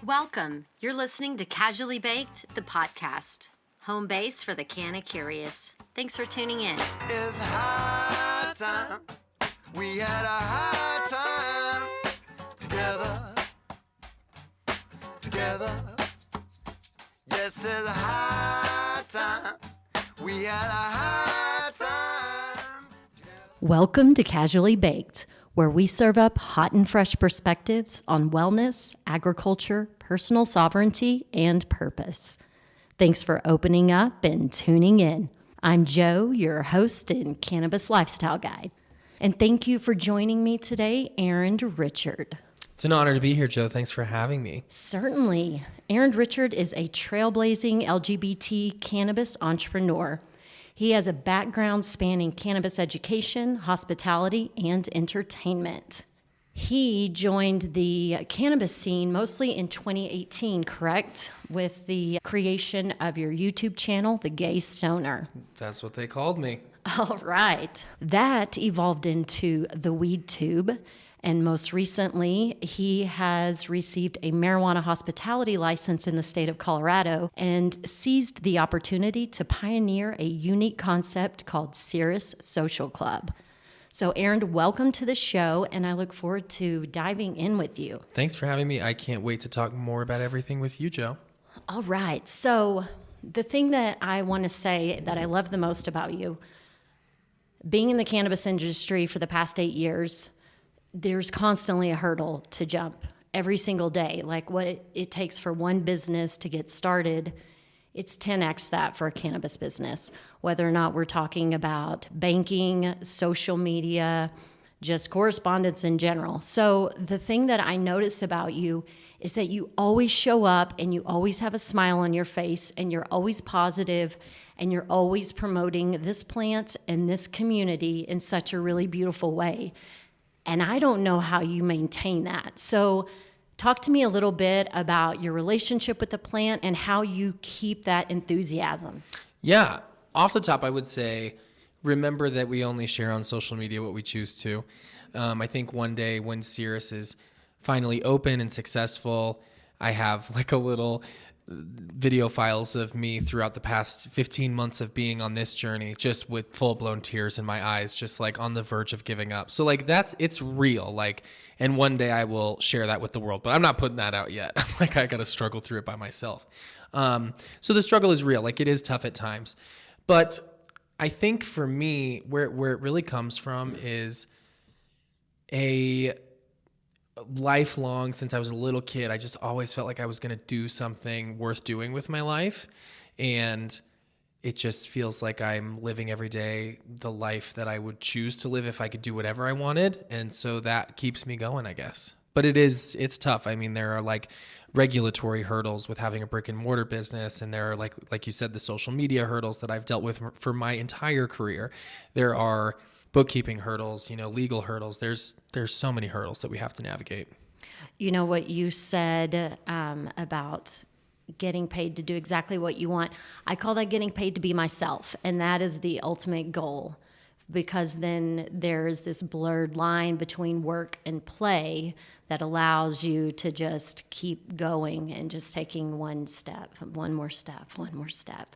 Welcome. You're listening to Casually Baked, the podcast, home base for the canna curious. Thanks for tuning in. It's high time. We had a high time together. Yes, it's high time. We had a high time. Welcome to Casually Baked, where we serve up hot and fresh perspectives on wellness, agriculture, personal sovereignty, and purpose. Thanks for opening up and tuning in. I'm Joe, your host and cannabis lifestyle guide. And thank you for joining me today, Arend Richard. It's an honor to be here, Joe. Thanks for having me. Certainly. Arend Richard is a trailblazing LGBT cannabis entrepreneur. He has a background spanning cannabis education, hospitality, and entertainment. He joined the cannabis scene mostly in 2018, correct? With the creation of your YouTube channel, The Gay Stoner. That's what they called me. All right. That evolved into The Weed Tube. And most recently, he has received a marijuana hospitality license in the state of Colorado and seized the opportunity to pioneer a unique concept called Cirrus Social Club. So, Arend, welcome to the show, and I look forward to diving in with you. Thanks for having me. I can't wait to talk more about everything with you, Joe. All right. So, the thing that I want to say that I love the most about you, being in the cannabis industry for the past 8 years, there's constantly a hurdle to jump every single day. Like what it takes for one business to get started, it's 10x that for a cannabis business, whether or not we're talking about banking, social media, just correspondence in general. So the thing that I notice about you is that you always show up and you always have a smile on your face and you're always positive and you're always promoting this plant and this community in such a really beautiful way. And I don't know how you maintain that. So talk to me a little bit about your relationship with the plant and how you keep that enthusiasm. Yeah. Off the top, I would say, remember that we only share on social media what we choose to. I think one day when Cirrus is finally open and successful, I have like a little video files of me throughout the past 15 months of being on this journey, just with full-blown tears in my eyes, just like on the verge of giving up. So like it's real, like, and one day I will share that with the world, but I'm not putting that out yet. Like I got to struggle through it by myself. So the struggle is real. Like it is tough at times, but I think for me, where it really comes from is a lifelong, since I was a little kid, I just always felt like I was going to do something worth doing with my life. And it just feels like I'm living every day the life that I would choose to live if I could do whatever I wanted. And so that keeps me going, I guess. But it's tough. I mean, there are like regulatory hurdles with having a brick and mortar business. And there are like you said, the social media hurdles that I've dealt with for my entire career. There are bookkeeping hurdles, legal hurdles. There's so many hurdles that we have to navigate. You know what you said about getting paid to do exactly what you want. I call that getting paid to be myself. And that is the ultimate goal, because then there's this blurred line between work and play that allows you to just keep going and just taking one more step.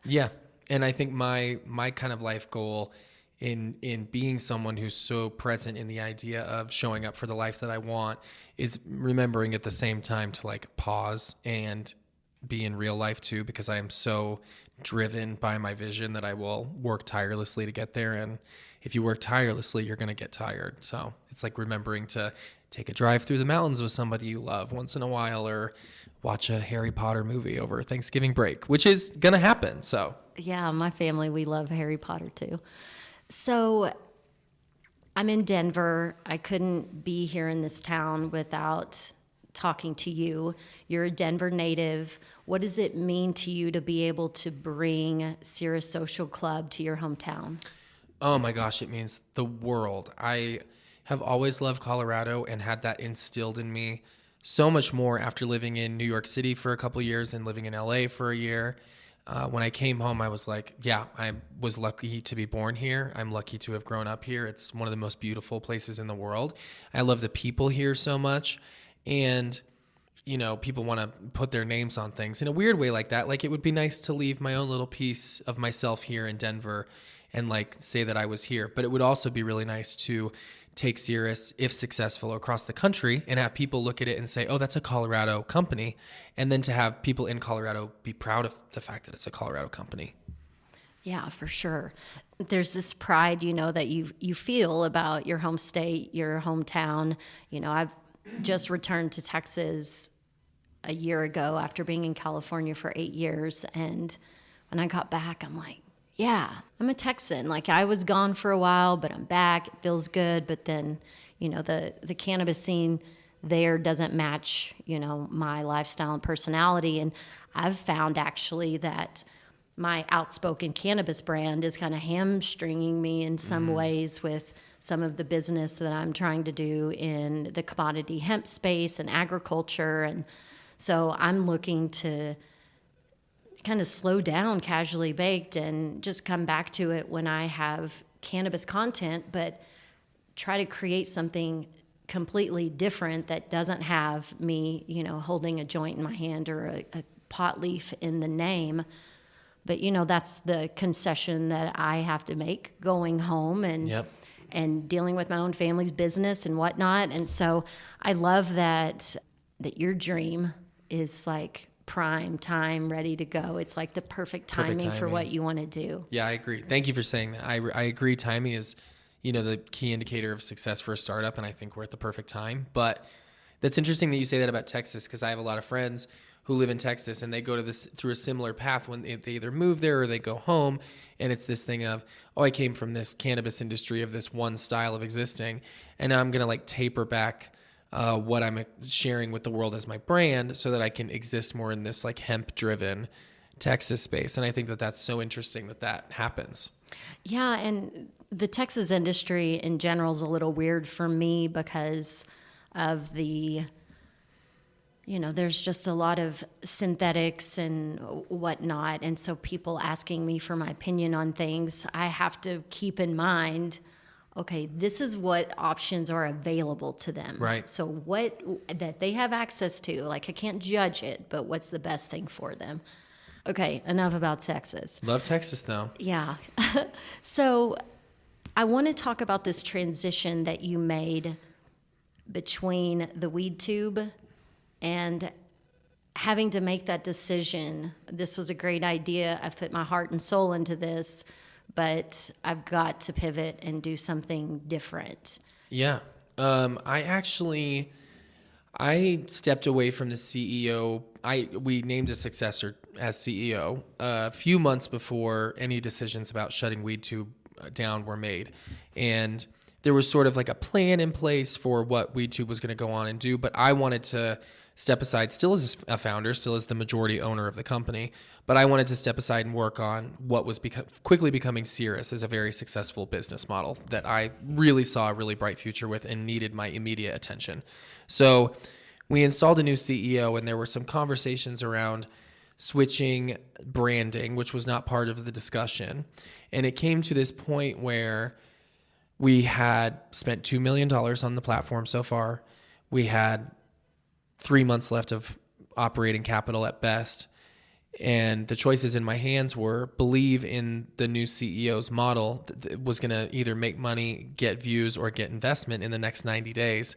Yeah. And I think my kind of life goal in being someone who's so present in the idea of showing up for the life that I want is remembering at the same time to like pause and be in real life too, because I am so driven by my vision that I will work tirelessly to get there. And if you work tirelessly, you're going to get tired. So it's like remembering to take a drive through the mountains with somebody you love once in a while, or watch a Harry Potter movie over Thanksgiving break, which is going to happen. So yeah, my family, we love Harry Potter too. So I'm in Denver. I couldn't be here in this town without talking to you. You're a Denver native. What does it mean to you to be able to bring Cirrus Social Club to your hometown? Oh my gosh, it means the world. I have always loved Colorado and had that instilled in me so much more after living in New York City for a couple of years and living in LA for a year. When I came home, I was like, yeah, I was lucky to be born here. I'm lucky to have grown up here. It's one of the most beautiful places in the world. I love the people here so much. And people want to put their names on things in a weird way like that. Like, it would be nice to leave my own little piece of myself here in Denver and like say that I was here. But it would also be really nice to take Cirrus, if successful, across the country and have people look at it and say, oh, that's a Colorado company. And then to have people in Colorado be proud of the fact that it's a Colorado company. Yeah, for sure. There's this pride, that you feel about your home state, your hometown. I've just returned to Texas a year ago after being in California for 8 years. And when I got back, I'm like, yeah, I'm a Texan. Like, I was gone for a while, but I'm back. It feels good. But then, the cannabis scene there doesn't match, my lifestyle and personality. And I've found actually that my outspoken cannabis brand is kind of hamstringing me in some ways with some of the business that I'm trying to do in the commodity hemp space and agriculture. And so I'm looking to kind of slow down Casually Baked and just come back to it when I have cannabis content, but try to create something completely different that doesn't have me, holding a joint in my hand or a pot leaf in the name. But, that's the concession that I have to make going home and dealing with my own family's business and whatnot. And so I love that your dream is like prime time, ready to go. It's like the perfect timing for what you want to do. Yeah, I agree. Thank you for saying that. I agree. Timing is, the key indicator of success for a startup. And I think we're at the perfect time. But that's interesting that you say that about Texas, because I have a lot of friends who live in Texas and they go through a similar path when they either move there or they go home. And it's this thing of, oh, I came from this cannabis industry of this one style of existing, and now I'm going to like taper back what I'm sharing with the world as my brand so that I can exist more in this like hemp driven Texas space. And I think that that's so interesting that happens. Yeah. And the Texas industry in general is a little weird for me because of the, there's just a lot of synthetics and whatnot. And so people asking me for my opinion on things, I have to keep in mind, okay, this is what options are available to them. Right. So what that they have access to, like, I can't judge it, but what's the best thing for them? Okay, enough about Texas. Love Texas, though. Yeah. So I want to talk about this transition that you made between the weed tube and having to make that decision. This was a great idea. I've put my heart and soul into this, but I've got to pivot and do something different. Yeah. I stepped away from the CEO. We named a successor as CEO a few months before any decisions about shutting WeedTube down were made. And there was sort of like a plan in place for what WeedTube was going to go on and do, but I wanted to step aside, still as a founder, still as the majority owner of the company, but I wanted to step aside and work on what was quickly becoming Cirrus as a very successful business model that I really saw a really bright future with and needed my immediate attention. So we installed a new CEO, and there were some conversations around switching branding, which was not part of the discussion. And it came to this point where we had spent $2 million on the platform so far. We had 3 months left of operating capital at best. And the choices in my hands were believe in the new CEO's model that was going to either make money, get views, or get investment in the next 90 days.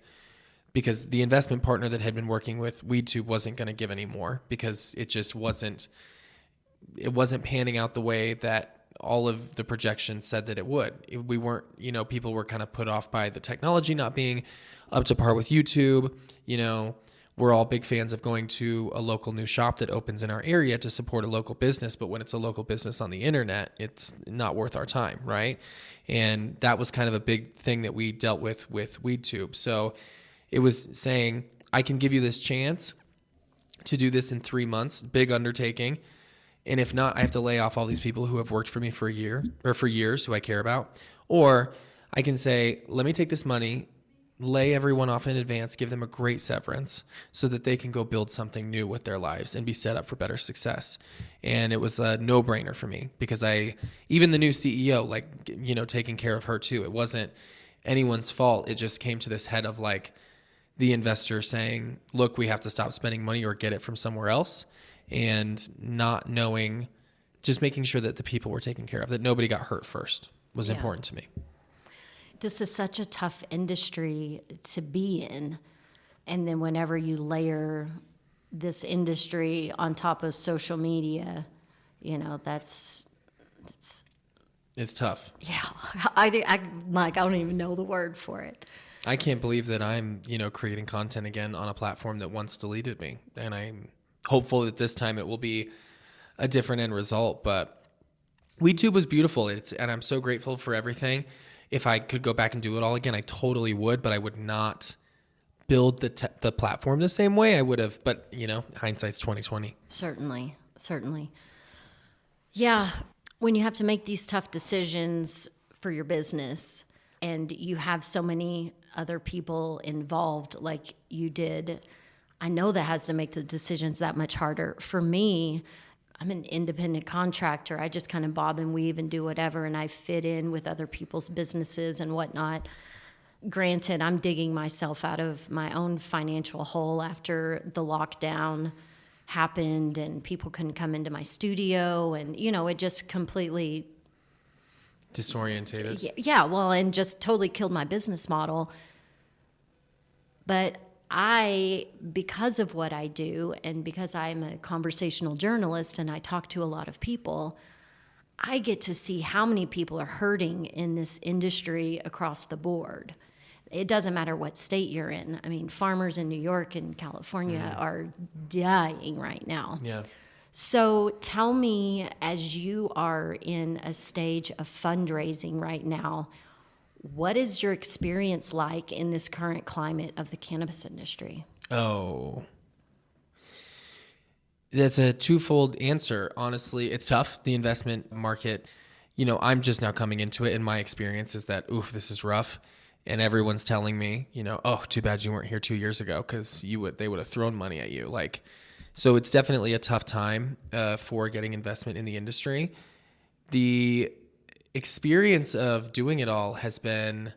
Because the investment partner that had been working with WeedTube wasn't going to give any more because it just wasn't panning out the way that all of the projections said that it would. We weren't, people were kind of put off by the technology not being up to par with YouTube. We're all big fans of going to a local new shop that opens in our area to support a local business. But when it's a local business on the internet, it's not worth our time, right? And that was kind of a big thing that we dealt with WeedTube. So it was saying, I can give you this chance to do this in 3 months, big undertaking. And if not, I have to lay off all these people who have worked for me for a year or for years who I care about. Or I can say, let me take this money, lay everyone off in advance, give them a great severance so that they can go build something new with their lives and be set up for better success. And it was a no-brainer for me because even the new CEO, taking care of her too, it wasn't anyone's fault. It just came to this head of the investor saying, look, we have to stop spending money or get it from somewhere else, and not knowing, just making sure that the people were taken care of, that nobody got hurt first was important to me. This is such a tough industry to be in. And then whenever you layer this industry on top of social media, you know, it's tough. Yeah. I don't even know the word for it. I can't believe that I'm, creating content again on a platform that once deleted me. And I'm hopeful that this time it will be a different end result. But WeTube was beautiful. And I'm so grateful for everything. If I could go back and do it all again, I totally would, but I would not build the platform the same way I would have. But, hindsight's 2020. Certainly. Yeah. When you have to make these tough decisions for your business and you have so many other people involved like you did, I know that has to make the decisions that much harder. For me, I'm an independent contractor. I just kind of bob and weave and do whatever, and I fit in with other people's businesses and whatnot. Granted, I'm digging myself out of my own financial hole after the lockdown happened and people couldn't come into my studio, and, it just completely disorientated. Yeah, well, and just totally killed my business model. But because of what I do and because I'm a conversational journalist and I talk to a lot of people, I get to see how many people are hurting in this industry across the board. It doesn't matter what state you're in. I mean, farmers in New York and California are dying right now. Yeah. So tell me, as you are in a stage of fundraising right now, what is your experience like in this current climate of the cannabis industry? Oh, that's a twofold answer. Honestly, it's tough. The investment market, I'm just now coming into it, and my experience is that, this is rough. And everyone's telling me, oh, too bad you weren't here 2 years ago, because they would have thrown money at you. So it's definitely a tough time for getting investment in the industry. The experience of doing it all has been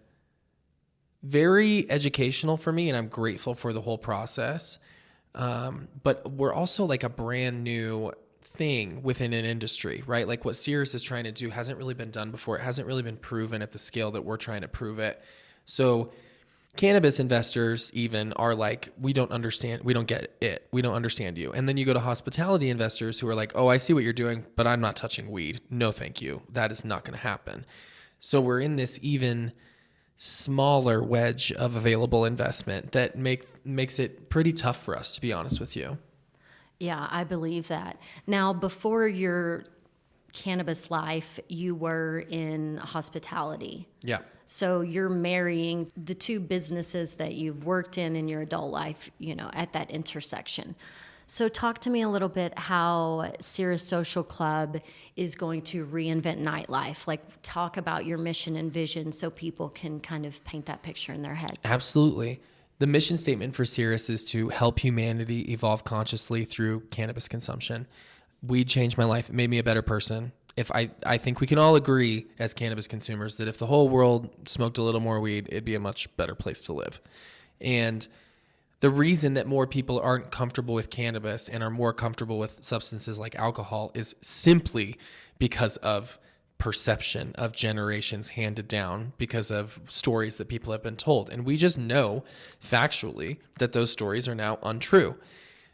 very educational for me, and I'm grateful for the whole process. But we're also like a brand new thing within an industry, right? Like what Cirrus is trying to do hasn't really been done before. It hasn't really been proven at the scale that we're trying to prove it. So cannabis investors even are like, we don't understand, we don't get it, we don't understand you. And then you go to hospitality investors who are like, oh, I see what you're doing, but I'm not touching weed. No, thank you. That is not going to happen. So we're in this even smaller wedge of available investment that makes it pretty tough for us, to be honest with you. Yeah, I believe that. Now, before your cannabis life, you were in hospitality. Yeah. So you're marrying the two businesses that you've worked in your adult life, at that intersection. So talk to me a little bit how Cirrus Social Club is going to reinvent nightlife. Like, talk about your mission and vision so people can kind of paint that picture in their heads. Absolutely. The mission statement for Cirrus is to help humanity evolve consciously through cannabis consumption. Weed changed my life. It made me a better person. I think we can all agree as cannabis consumers that if the whole world smoked a little more weed, it'd be a much better place to live. And the reason that more people aren't comfortable with cannabis and are more comfortable with substances like alcohol is simply because of perception of generations handed down, because of stories that people have been told. And we just know factually that those stories are now untrue.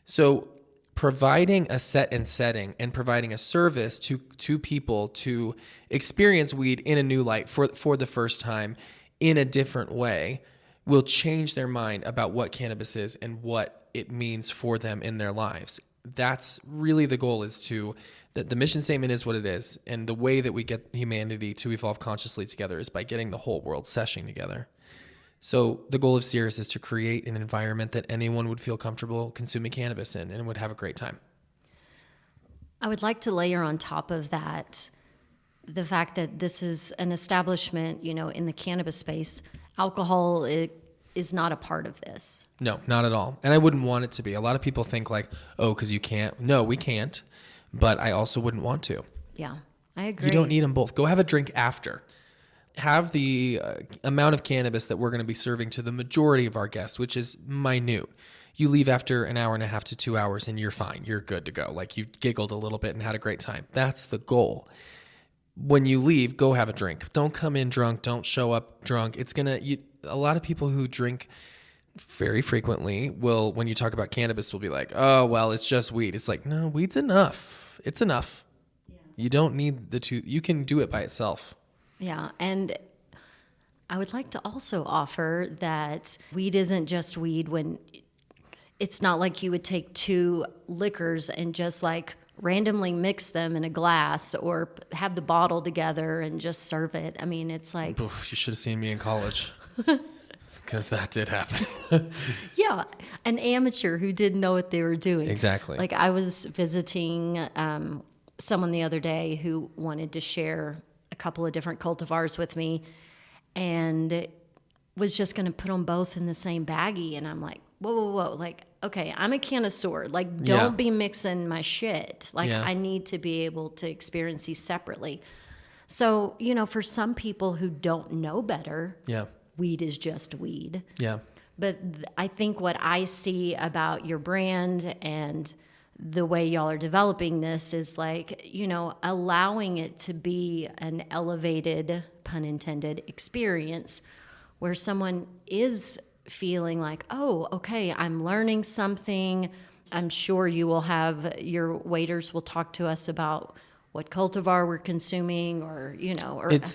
So providing a set and setting and providing a service to people to experience weed in a new light for the first time in a different way will change their mind about what cannabis is and what it means for them in their lives. That's really the goal, is the mission statement is what it is. And the way that we get humanity to evolve consciously together is by getting the whole world seshing together. So the goal of Cirrus is to create an environment that anyone would feel comfortable consuming cannabis in and would have a great time. I would like to layer on top of that the fact that this is an establishment, in the cannabis space. Alcohol is not a part of this. No, not at all. And I wouldn't want it to be. A lot of people think like, oh, because you can't. No, we can't. But I also wouldn't want to. Yeah, I agree. You don't need them both. Go have a drink after. have the amount of cannabis that we're going to be serving to the majority of our guests, which is minute. You leave after an hour and a half to 2 hours and you're fine. You're good to go. Like you giggled a little bit and had a great time. That's the goal. When you leave, go have a drink. Don't come in drunk. Don't show up drunk. A lot of people who drink very frequently will, when you talk about cannabis, will be like, oh, well, it's just weed. It's like, no, weed's enough. It's enough. Yeah. You don't need the two. You can do it by itself. Yeah. And I would like to also offer that weed isn't just weed when it's not like you would take two liquors and just like randomly mix them in a glass or have the bottle together and just serve it. I mean, it's like... Oof, you should have seen me in college. Because that did happen. Yeah, an amateur who didn't know what they were doing. Exactly. Like I was visiting someone the other day who wanted to share a couple of different cultivars with me and was just going to put them both in the same baggie. And I'm like, whoa. Like, okay, I'm a connoisseur. Like, don't be mixing my shit. Like, I need to be able to experience these separately. So, for some people who don't know better, weed is just weed. Yeah. But I think what I see about your brand and the way y'all are developing this is like, allowing it to be an elevated, pun intended, experience where someone is feeling like, oh, okay, I'm learning something. I'm sure you will have, your waiters will talk to us about what cultivar we're consuming or.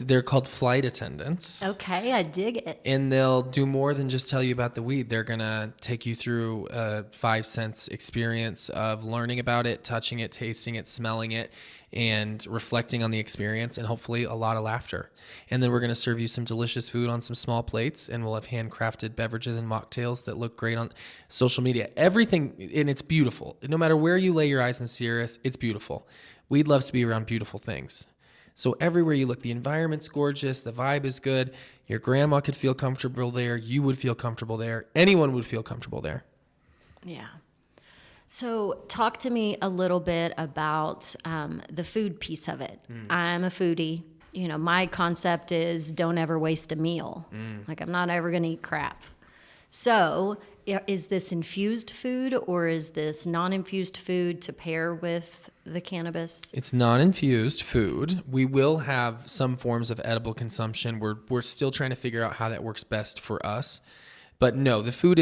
They're called flight attendants. Okay, I dig it. And they'll do more than just tell you about the weed. They're going to take you through a 5 sense experience of learning about it, touching it, tasting it, smelling it, and reflecting on the experience, and hopefully a lot of laughter. And then we're going to serve you some delicious food on some small plates, and we'll have handcrafted beverages and mocktails that look great on social media. Everything, and it's beautiful. No matter where you lay your eyes in Cirrus, it's beautiful. Weed loves to be around beautiful things. So everywhere you look, the environment's gorgeous, the vibe is good, your grandma could feel comfortable there, you would feel comfortable there, anyone would feel comfortable there. Yeah. So talk to me a little bit about the food piece of it. I'm a foodie. My concept is don't ever waste a meal. Like I'm not ever going to eat crap. So is this infused food or is this non-infused food to pair with the cannabis? It's non-infused food. We will have some forms of edible consumption. We're still trying to figure out how that works best for us. But no, the food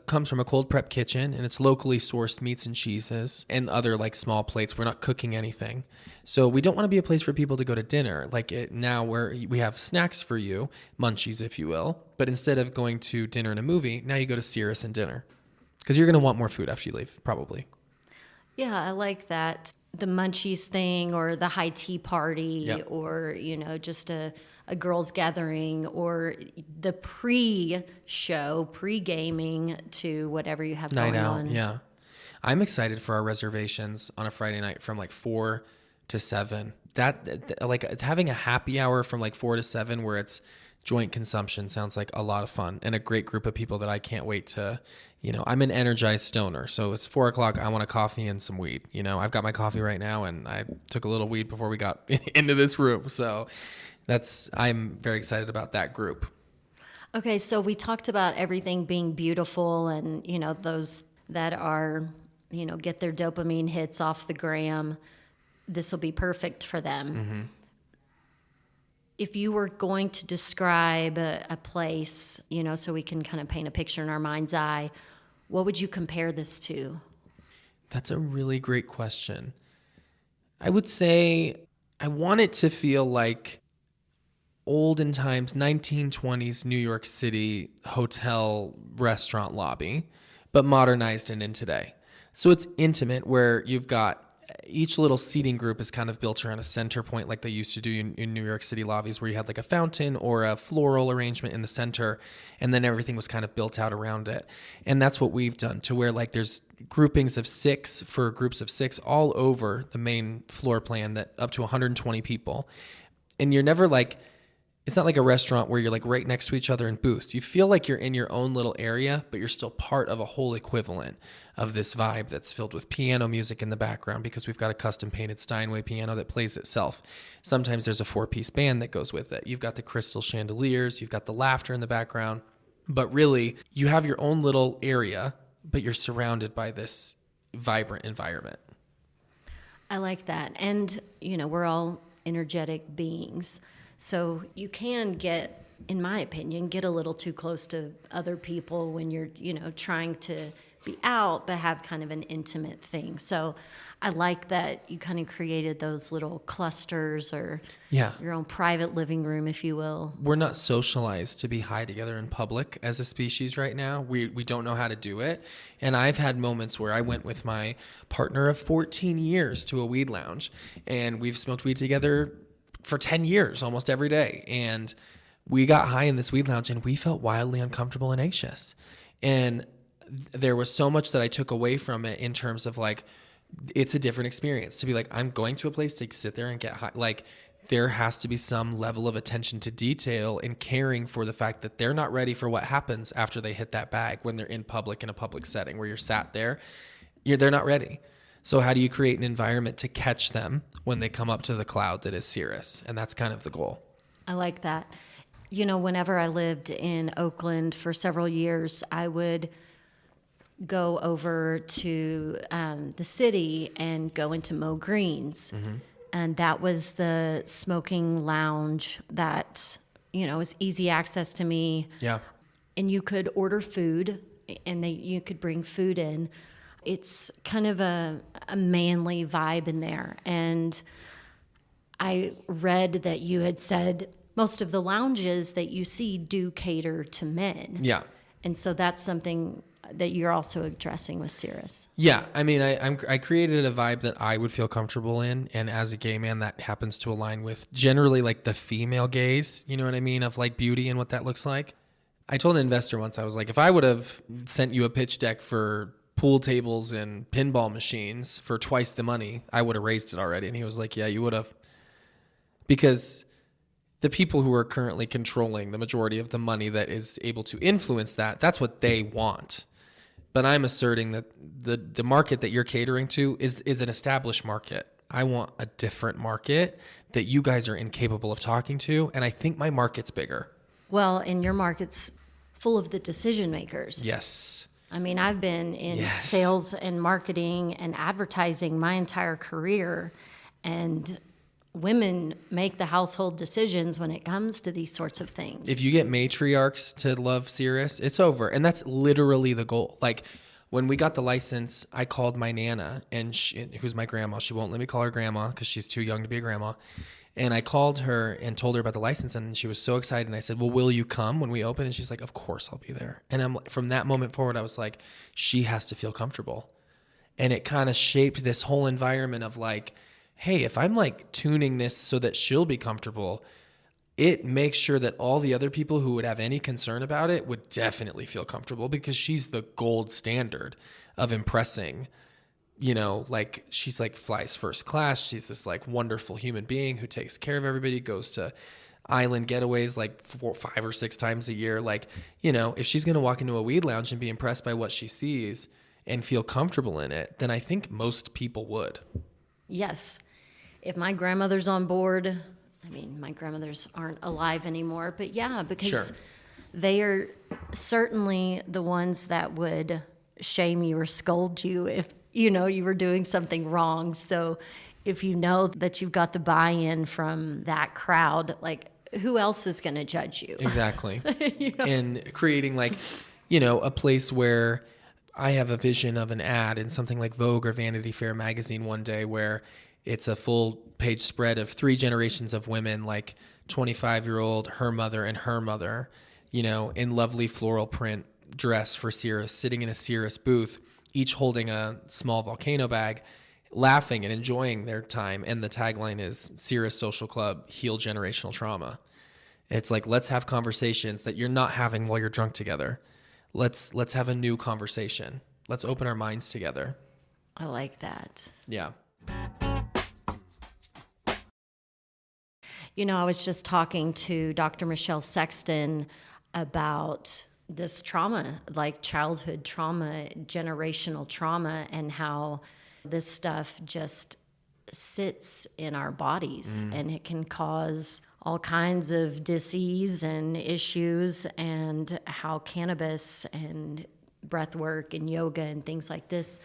comes from a cold prep kitchen, and it's locally sourced meats and cheeses and other like small plates. We're not cooking anything. So we don't want to be a place for people to go to dinner. Now where we have snacks for you, munchies, if you will. But instead of going to dinner and a movie, now you go to Cirrus and dinner. Because you're going to want more food after you leave, probably. Yeah, I like that. The munchies thing or the high tea party or, just a girls gathering or the pre-show, pre-gaming to whatever you have night going out, on. Yeah. I'm excited for our reservations on a Friday night from 4 to 7. That having a happy hour from 4 to 7 where it's joint consumption sounds like a lot of fun and a great group of people that I can't wait to, I'm an energized stoner. So it's 4 o'clock. I want a coffee and some weed. I've got my coffee right now and I took a little weed before we got into this room. So I'm very excited about that group. Okay, so we talked about everything being beautiful and, those that are, get their dopamine hits off the gram. This will be perfect for them. Mm-hmm. If you were going to describe a place, so we can kind of paint a picture in our mind's eye, what would you compare this to? That's a really great question. I would say I want it to feel like olden times, 1920s New York City hotel restaurant lobby, but modernized and in today. So it's intimate where you've got each little seating group is kind of built around a center point like they used to do in New York City lobbies where you had a fountain or a floral arrangement in the center and then everything was kind of built out around it. And that's what we've done to where there's groupings of 6 for groups of 6 all over the main floor plan that up to 120 people. And you're never it's not like a restaurant where you're like right next to each other in booths. You feel like you're in your own little area, but you're still part of a whole equivalent of this vibe that's filled with piano music in the background, because we've got a custom painted Steinway piano that plays itself. Sometimes there's a 4-piece band that goes with it. You've got the crystal chandeliers, you've got the laughter in the background, but really you have your own little area, but you're surrounded by this vibrant environment. I like that. And, we're all energetic beings. So you can get, in my opinion, get a little too close to other people when you're, trying to be out, but have kind of an intimate thing. So I like that you kind of created those little clusters, or your own private living room, if you will. We're not socialized to be high together in public as a species right now. We don't know how to do it. And I've had moments where I went with my partner of 14 years to a weed lounge, and we've smoked weed together for 10 years, almost every day. And we got high in this weed lounge and we felt wildly uncomfortable and anxious. And there was so much that I took away from it in terms of like, it's a different experience to be like, I'm going to a place to sit there and get high. Like, there has to be some level of attention to detail and caring for the fact that they're not ready for what happens after they hit that bag when they're in public, in a public setting where you're sat there. They're not ready. So how do you create an environment to catch them when they come up to the cloud that is Cirrus? And that's kind of the goal. I like that. Whenever I lived in Oakland for several years, I would go over to the city and go into Mo Green's. Mm-hmm. And that was the smoking lounge that, was easy access to me. Yeah. And you could order food, and you could bring food in. It's kind of a manly vibe in there. And I read that you had said most of the lounges that you see do cater to men. Yeah. And so that's something that you're also addressing with Cirrus. Yeah. I mean, I created a vibe that I would feel comfortable in. And as a gay man, that happens to align with generally like the female gaze, you know what I mean? Of like beauty and what that looks like. I told an investor once, I was like, if I would have sent you a pitch deck for pool tables and pinball machines for twice the money, I would have raised it already. And he was like, yeah, you would have. Because the people who are currently controlling the majority of the money that is able to influence that, that's what they want. But I'm asserting that the market that you're catering to is an established market. I want a different market that you guys are incapable of talking to. And I think my market's bigger. Well, and your market's full of the decision makers. Yes. I mean, I've been in sales and marketing and advertising my entire career, and women make the household decisions when it comes to these sorts of things. If you get matriarchs to love Cirrus, it's over. And that's literally the goal. Like, when we got the license, I called my Nana, and who's my grandma. She won't let me call her grandma because she's too young to be a grandma. And I called her and told her about the license, and she was so excited. And I said, well, will you come when we open? And she's like, of course I'll be there. And from that moment forward, I was like, she has to feel comfortable. And it kind of shaped this whole environment of like, hey, if I'm like tuning this so that she'll be comfortable, it makes sure that all the other people who would have any concern about it would definitely feel comfortable, because she's the gold standard of impressing. Like, she's like flies first class. She's this like wonderful human being who takes care of everybody, goes to island getaways like 5 or 6 times a year. Like, if she's going to walk into a weed lounge and be impressed by what she sees and feel comfortable in it, then I think most people would. Yes. If my grandmother's on board, I mean, my grandmothers aren't alive anymore, but yeah, because they are certainly the ones that would shame you or scold you if, you were doing something wrong. So if you know that you've got the buy-in from that crowd, like, who else is going to judge you? Exactly. And creating like, a place where I have a vision of an ad in something like Vogue or Vanity Fair magazine one day, where it's a full page spread of 3 generations of women, like 25-year-old, her mother, and her mother, in lovely floral print dress for Cirrus, sitting in a Cirrus booth, each holding a small volcano bag, laughing and enjoying their time. And the tagline is Cirrus Social Club, heal generational trauma. It's like, let's have conversations that you're not having while you're drunk together. Let's have a new conversation. Let's open our minds together. I like that. Yeah. I was just talking to Dr. Michelle Sexton about this trauma, like childhood trauma, generational trauma, and how this stuff just sits in our bodies and it can cause all kinds of disease and issues, and how cannabis and breath work and yoga and things like this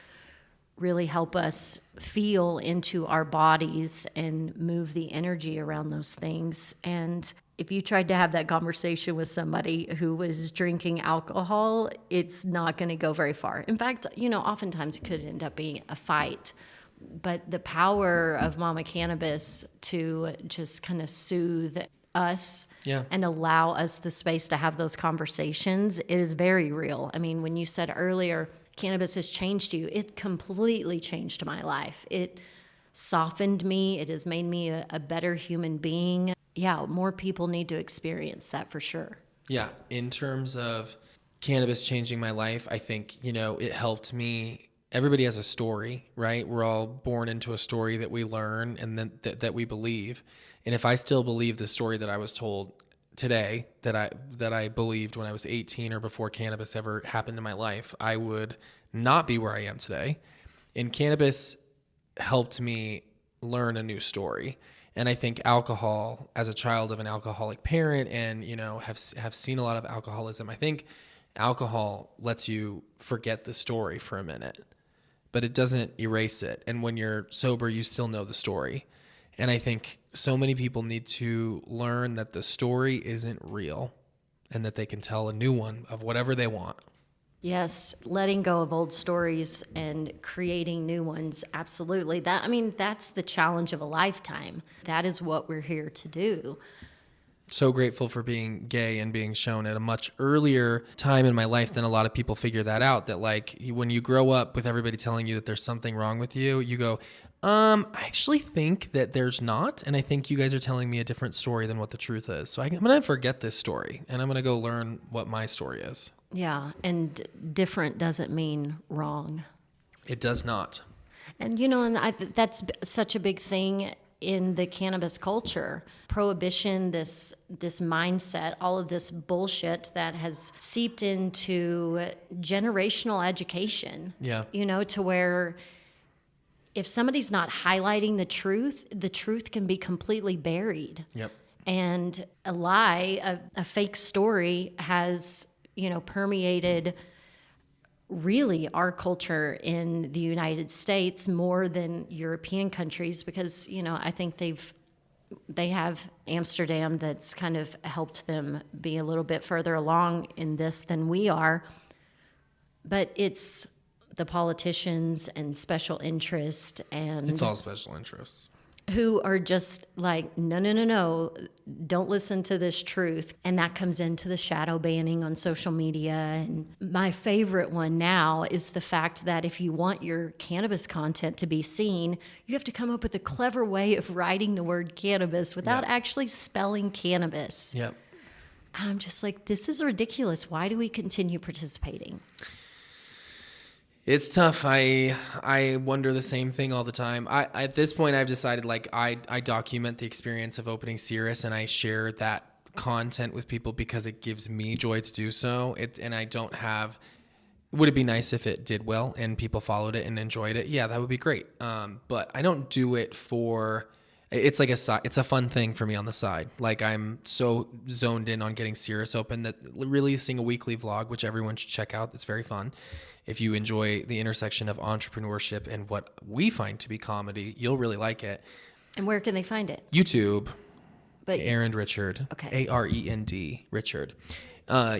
really help us feel into our bodies and move the energy around those things. And if you tried to have that conversation with somebody who was drinking alcohol, it's not going to go very far. In fact, oftentimes it could end up being a fight. But the power of Mama Cannabis to just kind of soothe us and allow us the space to have those conversations is very real. I mean, when you said earlier, cannabis has changed you, it completely changed my life. It softened me. It has made me a better human being. Yeah, more people need to experience that for sure. Yeah, in terms of cannabis changing my life, I think, it helped me. Everybody has a story, right? We're all born into a story that we learn and then that we believe. And if I still believe the story that I was told today, that I believed when I was 18 or before cannabis ever happened in my life, I would not be where I am today. And cannabis helped me learn a new story. And I think alcohol, as a child of an alcoholic parent and, have seen a lot of alcoholism, I think alcohol lets you forget the story for a minute, but it doesn't erase it. And when you're sober, you still know the story. And I think so many people need to learn that the story isn't real and that they can tell a new one of whatever they want. Yes, letting go of old stories and creating new ones. Absolutely. That's the challenge of a lifetime. That is what we're here to do. So grateful for being gay and being shown at a much earlier time in my life than a lot of people figure that out. That like when you grow up with everybody telling you that there's something wrong with you, you go, I actually think that there's not. And I think you guys are telling me a different story than what the truth is. So I'm going to forget this story and I'm going to go learn what my story is. Yeah. And different doesn't mean wrong. It does not. And, that's such a big thing in the cannabis culture. Prohibition, this mindset, all of this bullshit that has seeped into generational education. Yeah. To where if somebody's not highlighting the truth can be completely buried. Yep. And a lie, a fake story has, permeated really our culture in the United States more than European countries because, I think they have Amsterdam that's kind of helped them be a little bit further along in this than we are. But it's the politicians and special interest and... It's all special interests. Who are just like, no, don't listen to this truth. And that comes into the shadow banning on social media. And my favorite one now is the fact that if you want your cannabis content to be seen, you have to come up with a clever way of writing the word cannabis without actually spelling cannabis. Yep. I'm just like, this is ridiculous. Why do we continue participating? It's tough. I wonder the same thing all the time. At this point, I've decided I document the experience of opening Cirrus and I share that content with people because it gives me joy to do so. And I don't have. Would it be nice if it did well and people followed it and enjoyed it? Yeah, that would be great. But I don't do it for. It's like it's a fun thing for me on the side. Like I'm so zoned in on getting Cirrus open that releasing a weekly vlog, which everyone should check out. It's very fun. If you enjoy the intersection of entrepreneurship and what we find to be comedy, you'll really like it. And where can they find it? YouTube. But Arend Richard. Okay. Arend Richard.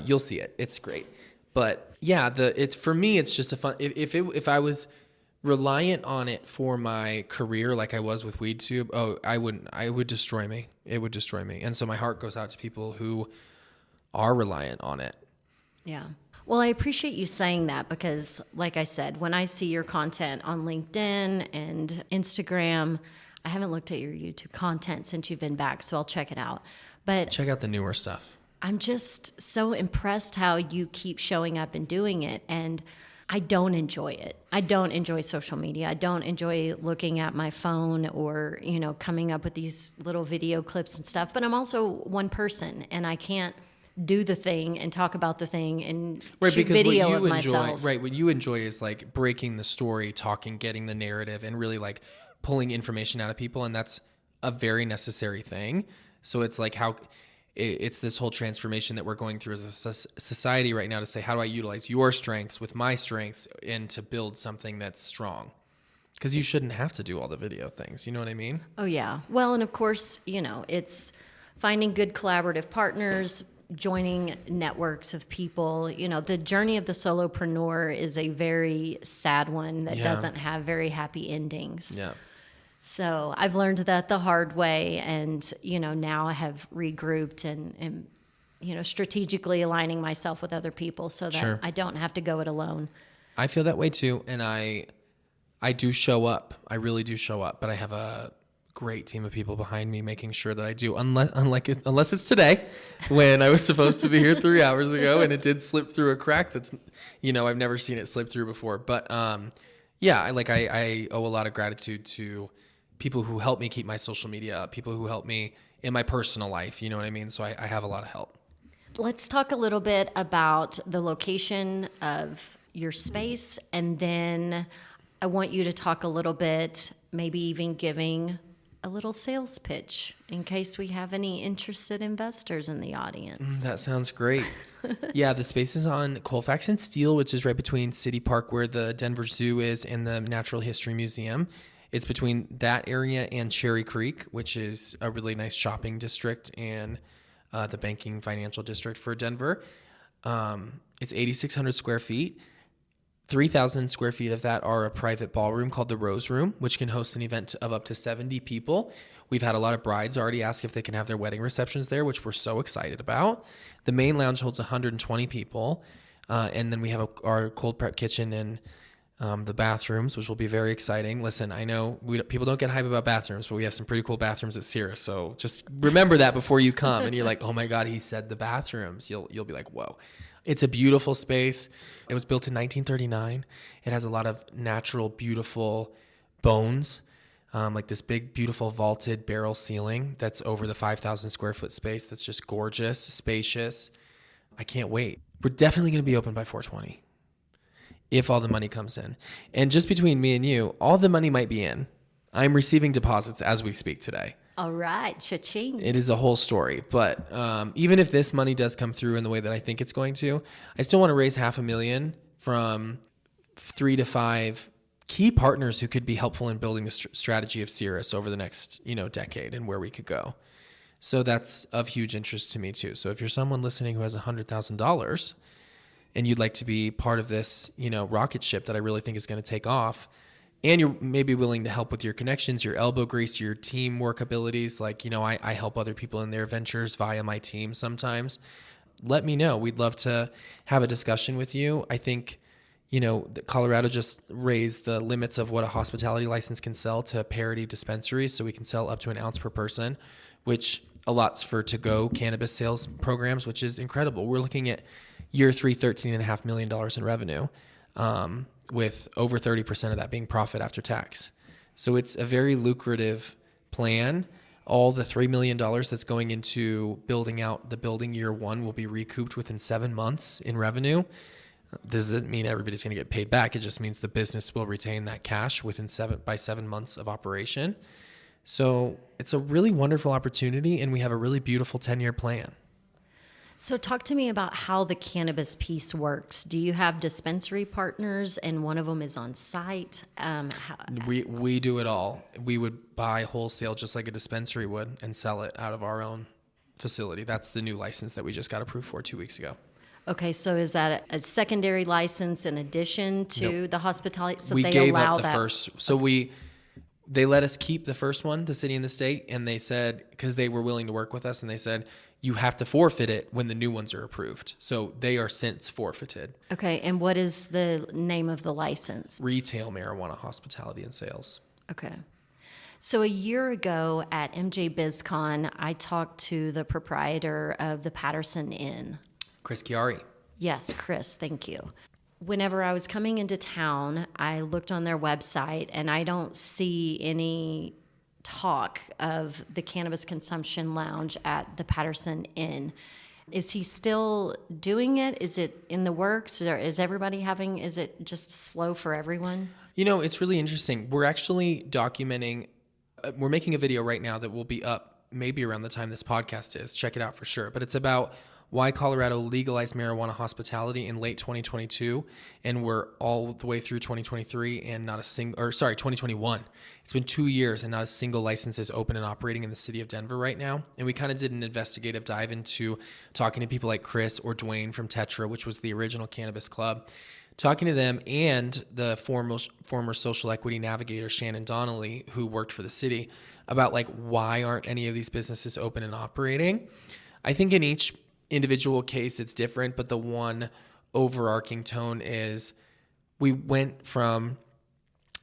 You'll see it. It's great. But yeah, for me, it's just a fun. If I was reliant on it for my career, like I was with WeedTube, I wouldn't. I would destroy me. It would destroy me. And so my heart goes out to people who are reliant on it. Yeah. Well, I appreciate you saying that because, like I said, when I see your content on LinkedIn and Instagram, I haven't looked at your YouTube content since you've been back, so I'll check it out. But check out the newer stuff. I'm just so impressed how you keep showing up and doing it. And I don't enjoy it. I don't enjoy social media. I don't enjoy looking at my phone or, coming up with these little video clips and stuff. But I'm also one person, and I can't do the thing and talk about the thing and shoot video of myself. Right, what you enjoy is like breaking the story, talking, getting the narrative, and really like pulling information out of people, and that's a very necessary thing. So it's like it's this whole transformation that we're going through as a society right now to say, how do I utilize your strengths with my strengths and to build something that's strong? Because you shouldn't have to do all the video things. You know what I mean? Oh, yeah. Well, and of course, it's finding good collaborative partners, joining networks of people. The journey of the solopreneur is a very sad one that doesn't have very happy endings. Yeah. So I've learned that the hard way, and now I have regrouped and strategically aligning myself with other people so that I don't have to go it alone. I feel that way too, and I do show up. I really do show up, but I have a great team of people behind me making sure that I do. Unless it's today, when I was supposed to be here 3 hours ago, and it did slip through a crack. That's I've never seen it slip through before. But I owe a lot of gratitude to people who help me keep my social media up, people who help me in my personal life, you know what I mean? So I have a lot of help. Let's talk a little bit about the location of your space, and then I want you to talk a little bit, maybe even giving a little sales pitch in case we have any interested investors in the audience. That sounds great. Yeah, the space is on Colfax and Steele, which is right between City Park, where the Denver Zoo is, and the Natural History Museum. It's between that area and Cherry Creek, which is a really nice shopping district and the banking financial district for Denver. It's 8,600 square feet. 3,000 square feet of that are a private ballroom called the Rose Room, which can host an event of up to 70 people. We've had a lot of brides already ask if they can have their wedding receptions there, which we're so excited about. The main lounge holds 120 people. And then we have our cold prep kitchen and the bathrooms, which will be very exciting. Listen, I know people don't get hype about bathrooms, but we have some pretty cool bathrooms at Cirrus. So just remember that before you come and you're like, oh my God, he said the bathrooms. You'll be like, whoa. It's a beautiful space. It was built in 1939. It has a lot of natural, beautiful bones, like this big, beautiful vaulted barrel ceiling that's over the 5,000 square foot space. That's just gorgeous, spacious. I can't wait. We're definitely going to be open by 4/20 if all the money comes in. And just between me and you, all the money might be in. I'm receiving deposits as we speak today. All right, cha-ching. It is a whole story. But even if this money does come through in the way that I think it's going to, I still want to raise $500,000 from 3 to 5 key partners who could be helpful in building the strategy of Cirrus over the next decade and where we could go. So that's of huge interest to me too. So if you're someone listening who has $100,000 and you'd like to be part of this, rocket ship that I really think is going to take off, and you're maybe willing to help with your connections, your elbow grease, your teamwork abilities. Like, I help other people in their ventures via my team sometimes. Let me know. We'd love to have a discussion with you. I think, Colorado just raised the limits of what a hospitality license can sell to parity dispensaries. So we can sell up to an ounce per person, which allots for to-go cannabis sales programs, which is incredible. We're looking at year 3, $13.5 million in revenue. With over 30% of that being profit after tax. So it's a very lucrative plan. All the $3 million that's going into building out the building year 1 will be recouped within 7 months in revenue. This doesn't mean everybody's going to get paid back. It just means the business will retain that cash within 7 months of operation. So it's a really wonderful opportunity, and we have a really beautiful 10-year plan. So talk to me about how the cannabis piece works. Do you have dispensary partners and one of them is on site? We do it all. We would buy wholesale just like a dispensary would and sell it out of our own facility. That's the new license that we just got approved for 2 weeks ago. Okay, so is that a secondary license in addition to the hospitality? So we they gave allow up the that? first. So they let us keep the first one, the city and the state, and they said, because they were willing to work with us, and they said, you have to forfeit it when the new ones are approved. So they are since forfeited. Okay, and what is the name of the license? Retail marijuana hospitality and sales. Okay. So a year ago at MJ BizCon, I talked to the proprietor of the Patterson Inn. Chris Chiari. Yes, Chris, thank you. whenever I was coming into town, I looked on their website and I don't see any talk of the cannabis consumption lounge at the Patterson Inn. Is he still doing it? Is it in the works? Or is it just slow for everyone? You know, it's really interesting. We're actually documenting, we're making a video right now that will be up maybe around the time this podcast is. Check it out for sure. But it's about why Colorado legalized marijuana hospitality in late 2022, and we're all the way through 2023 and 2021. It's been 2 years and not a single license is open and operating in the city of Denver right now. And we kind of did an investigative dive into talking to people like Chris or Dwayne from Tetra, which was the original cannabis club, talking to them and the former social equity navigator, Shannon Donnelly, who worked for the city, about like, why aren't any of these businesses open and operating? I think in each individual case it's different, but the one overarching tone is we went from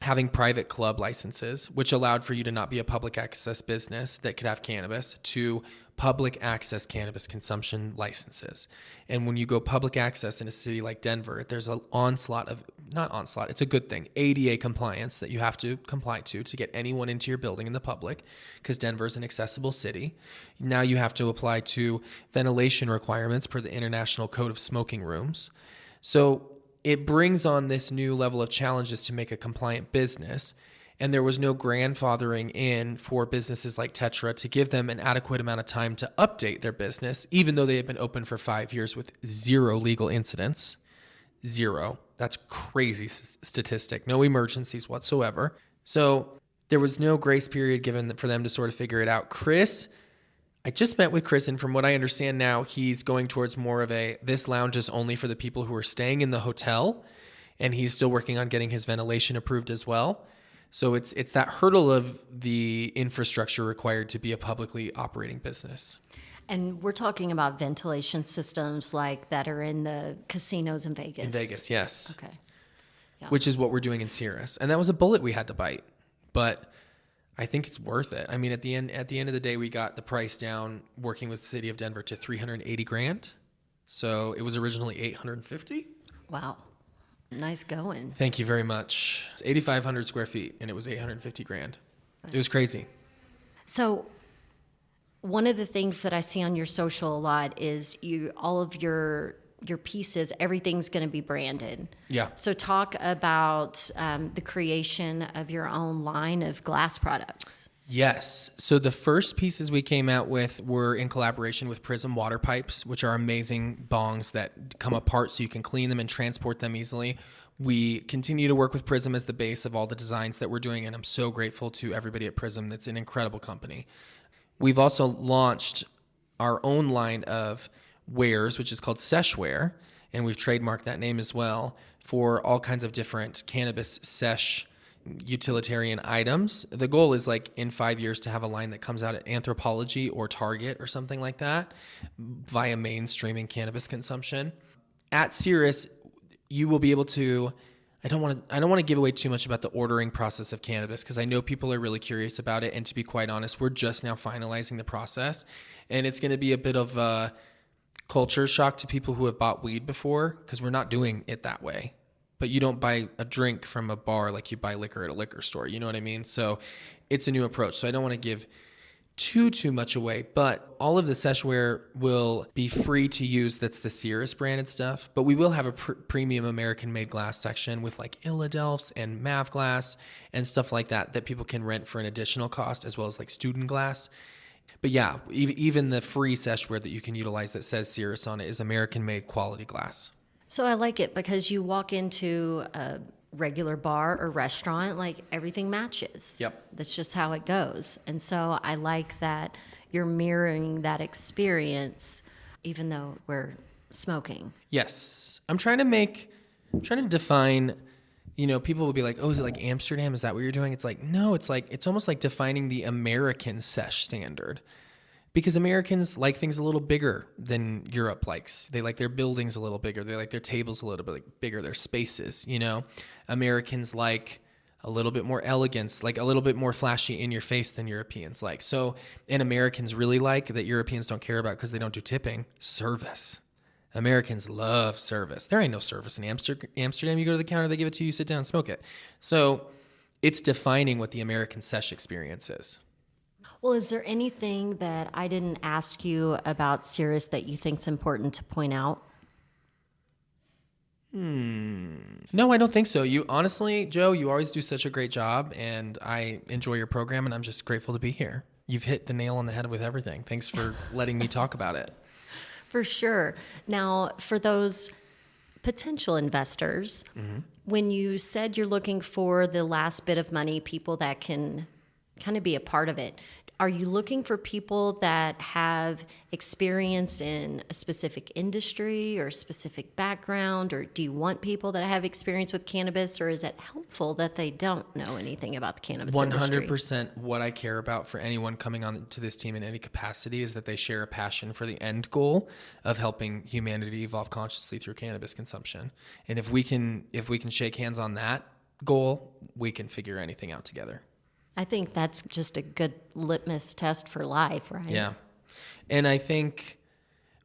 having private club licenses, which allowed for you to not be a public access business that could have cannabis, to public access cannabis consumption licenses. And when you go public access in a city like Denver, there's an it's a good thing, ADA compliance that you have to comply to get anyone into your building in the public, because Denver is an accessible city. Now you have to apply to ventilation requirements per the International Code of Smoking Rooms. So it brings on this new level of challenges to make a compliant business. And there was no grandfathering in for businesses like Tetra to give them an adequate amount of time to update their business, even though they had been open for 5 years with 0 legal incidents. 0. That's crazy statistic. No emergencies whatsoever. So there was no grace period given for them to sort of figure it out. I just met with Chris, and from what I understand now, he's going towards more of this lounge is only for the people who are staying in the hotel, and he's still working on getting his ventilation approved as well. So it's that hurdle of the infrastructure required to be a publicly operating business. And we're talking about ventilation systems like that are in the casinos in Vegas. In Vegas, yes. Okay. Yeah. Which is what we're doing in Cirrus. And that was a bullet we had to bite. But I think it's worth it. I mean, at the end of the day, we got the price down working with the city of Denver to $380,000. So it was originally $850,000. Wow. Nice going. Thank you very much. It's 8,500 square feet, and it was $850,000. It was crazy. So one of the things that I see on your social a lot is all of your pieces, everything's going to be branded. Yeah. So talk about the creation of your own line of glass products. Yes. So the first pieces we came out with were in collaboration with Prism Waterpipes, which are amazing bongs that come apart so you can clean them and transport them easily. We continue to work with Prism as the base of all the designs that we're doing, and I'm so grateful to everybody at Prism. That's an incredible company. We've also launched our own line of wares, which is called Seshware, and we've trademarked that name as well for all kinds of different cannabis sesh utilitarian items. The goal is like in 5 years to have a line that comes out at Anthropology or Target or something like that via mainstreaming cannabis consumption. At Cirrus, you will be able to, I don't want to give away too much about the ordering process of cannabis because I know people are really curious about it, and to be quite honest, we're just now finalizing the process, and it's going to be a bit of a culture shock to people who have bought weed before because we're not doing it that way. But you don't buy a drink from a bar like you buy liquor at a liquor store. You know what I mean? So it's a new approach. So I don't want to give too much away, but all of the Seshware will be free to use. That's the Cirrus branded stuff, but we will have a premium American made glass section with like Illadelphs and Mav glass and stuff like that people can rent for an additional cost, as well as like student glass. But yeah, even the free Seshware that you can utilize that says Cirrus on it is American made quality glass. So I like it because you walk into a regular bar or restaurant, like everything matches. Yep. That's just how it goes. And so I like that you're mirroring that experience, even though we're smoking. Yes. I'm trying to define, people will be like, oh, is it like Amsterdam? Is that what you're doing? It's like, no, it's almost like defining the American sesh standard. Because Americans like things a little bigger than Europe likes. They like their buildings a little bigger. They like their tables a little bit bigger, their spaces, Americans like a little bit more elegance, like a little bit more flashy in your face than Europeans like. So, and Americans really like that Europeans don't care about because they don't do tipping, service. Americans love service. There ain't no service in Amsterdam. You go to the counter, they give it to you, you sit down and smoke it. So it's defining what the American Sesh experience is. Well, is there anything that I didn't ask you about Cirrus that you think is important to point out? No, I don't think so. You honestly, Joe, you always do such a great job, and I enjoy your program, and I'm just grateful to be here. You've hit the nail on the head with everything. Thanks for letting me talk about it. For sure. Now, for those potential investors, when you said you're looking for the last bit of money, people that can kind of be a part of it, are you looking for people that have experience in a specific industry or a specific background, or do you want people that have experience with cannabis, or is it helpful that they don't know anything about the cannabis industry? 100% what I care about for anyone coming on to this team in any capacity is that they share a passion for the end goal of helping humanity evolve consciously through cannabis consumption. And if we can shake hands on that goal, we can figure anything out together. I think that's just a good litmus test for life, right? Yeah. And I think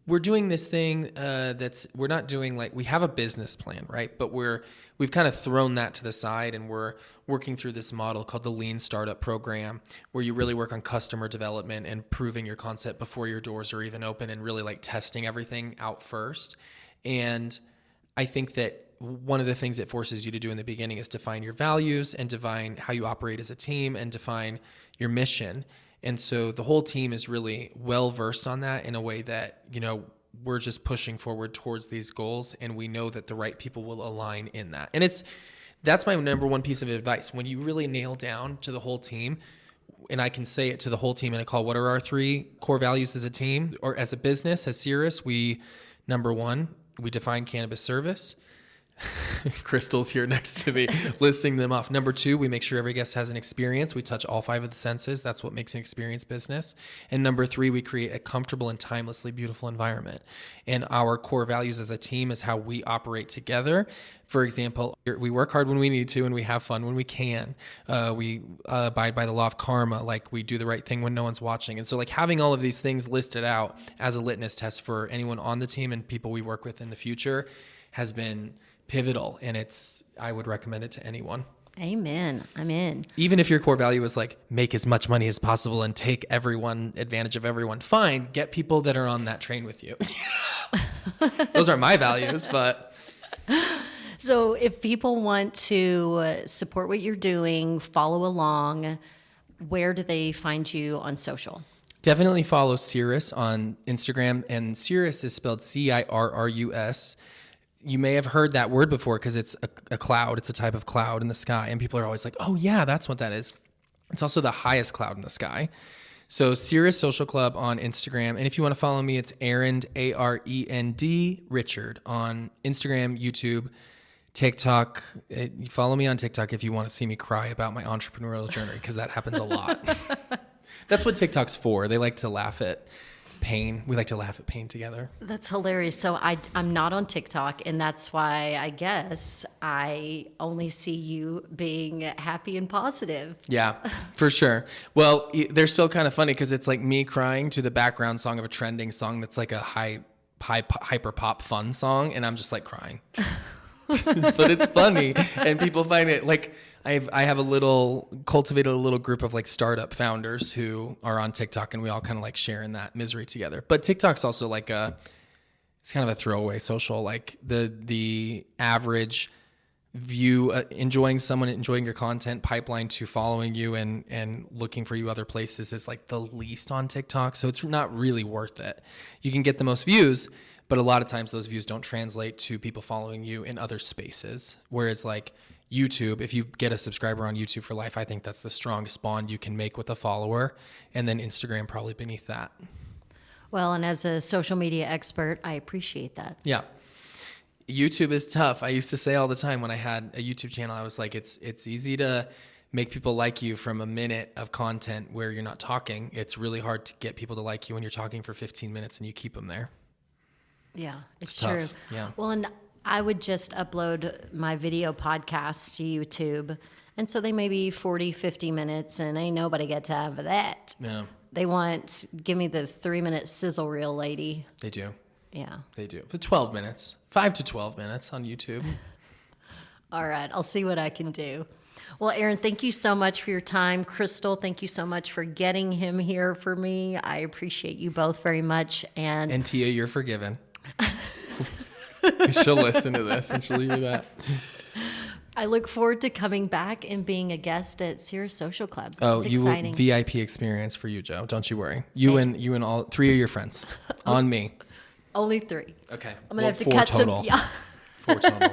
we're doing this thing we're not doing like, we have a business plan, right? But we've kind of thrown that to the side, and we're working through this model called the Lean Startup Program, where you really work on customer development and proving your concept before your doors are even open, and really like testing everything out first. And I think that one of the things it forces you to do in the beginning is define your values and define how you operate as a team and define your mission. And so the whole team is really well versed on that in a way that, we're just pushing forward towards these goals, and we know that the right people will align in that. And that's my number one piece of advice. When you really nail down to the whole team, and I can say it to the whole team in a call, what are our 3 core values as a team or as a business, as Cirrus? Number 1, we define cannabis service. Crystal's here next to me listing them off. Number 2, we make sure every guest has an experience. We touch all 5 of the senses. That's what makes an experience business. And number 3, we create a comfortable and timelessly beautiful environment. And our core values as a team is how we operate together. For example, we work hard when we need to, and we have fun when we can. We abide by the law of karma. Like, we do the right thing when no one's watching. And so like having all of these things listed out as a litmus test for anyone on the team and people we work with in the future has been pivotal, and I would recommend it to anyone. Amen. I'm in. Even if your core value is like make as much money as possible and take advantage of everyone, fine, get people that are on that train with you. Those are my values, but. So if people want to support what you're doing, follow along, where do they find you on social? Definitely follow Cirrus on Instagram, and Cirrus is spelled Cirrus. You may have heard that word before because it's a cloud. It's a type of cloud in the sky. And people are always like, oh, yeah, that's what that is. It's also the highest cloud in the sky. So Cirrus Social Club on Instagram. And if you want to follow me, it's Arend, Arend Richard on Instagram, YouTube, TikTok. You follow me on TikTok if you want to see me cry about my entrepreneurial journey, because that happens a lot. That's what TikTok's for. They like to laugh at pain. We like to laugh at pain together. That's hilarious. So I'm not on TikTok, and that's why I guess I only see you being happy and positive. Yeah, for sure. Well, they're still kind of funny because it's like me crying to the background song of a trending song that's like a hyper pop fun song, and I'm just like crying. But it's funny, and people find it like I have cultivated a little group of like startup founders who are on TikTok, and we all kind of like share in that misery together. But TikTok's also like it's kind of a throwaway social. Like the average view, enjoying your content pipeline to following you and looking for you other places is like the least on TikTok. So it's not really worth it. You can get the most views, but a lot of times those views don't translate to people following you in other spaces. Whereas like YouTube, if you get a subscriber on YouTube for life, I think that's the strongest bond you can make with a follower. And then Instagram probably beneath that. Well, and as a social media expert, I appreciate that. Yeah. YouTube is tough. I used to say all the time when I had a YouTube channel, I was like, it's easy to make people like you from a minute of content where you're not talking. It's really hard to get people to like you when you're talking for 15 minutes and you keep them there. Yeah, it's tough. true. Yeah. Well, and I would just upload my video podcasts to YouTube. And so they may be 40, 50 minutes, and ain't nobody got time for that. Yeah. They give me the 3-minute sizzle reel, lady. They do. Yeah. They do. For 12 minutes, 5 to 12 minutes on YouTube. All right. I'll see what I can do. Well, Arend, thank you so much for your time. Crystal, thank you so much for getting him here for me. I appreciate you both very much. And Tia, you're forgiven. She'll listen to this and she'll leave you that. I look forward to coming back and being a guest at Cirrus Social Club. This is you exciting. VIP experience for you, Joe. Don't you worry. You and all 3 of your friends on me. Only 3. Okay. I'm gonna have to 4 cut total. some. Yeah. 4 total.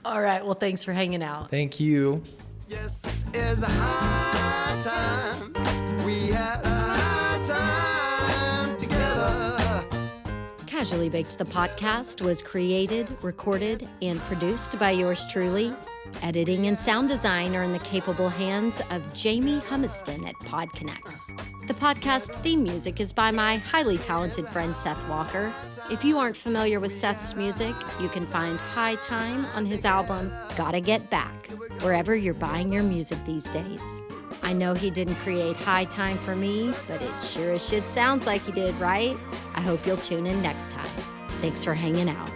All right. Well, thanks for hanging out. Thank you. Yes, it's a high time. We had a high time together. Casually Baked, the podcast, was created, recorded, and produced by yours truly. Editing and sound design are in the capable hands of Jamie Humiston at PodConnects. The podcast theme music is by my highly talented friend Seth Walker. If you aren't familiar with Seth's music, you can find High Time on his album Gotta Get Back, wherever you're buying your music these days. I know he didn't create High Time for me, but it sure as shit sounds like he did, right? I hope you'll tune in next time. Thanks for hanging out.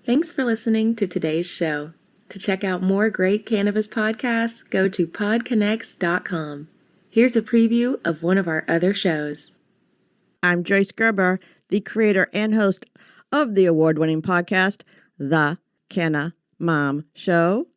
Thanks for listening to today's show. To check out more great cannabis podcasts, go to podconnects.com. Here's a preview of one of our other shows. I'm Joyce Gerber, the creator and host of the award-winning podcast, The Canna Mom Show.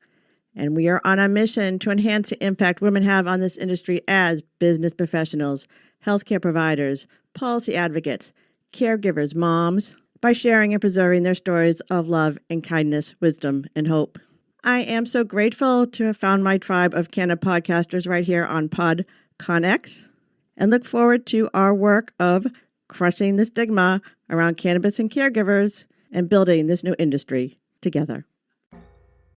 And we are on a mission to enhance the impact women have on this industry as business professionals, healthcare providers, policy advocates, caregivers, moms, by sharing and preserving their stories of love and kindness, wisdom, and hope. I am so grateful to have found my tribe of Canna podcasters right here on PodConnects, and look forward to our work of crushing the stigma around cannabis and caregivers and building this new industry together.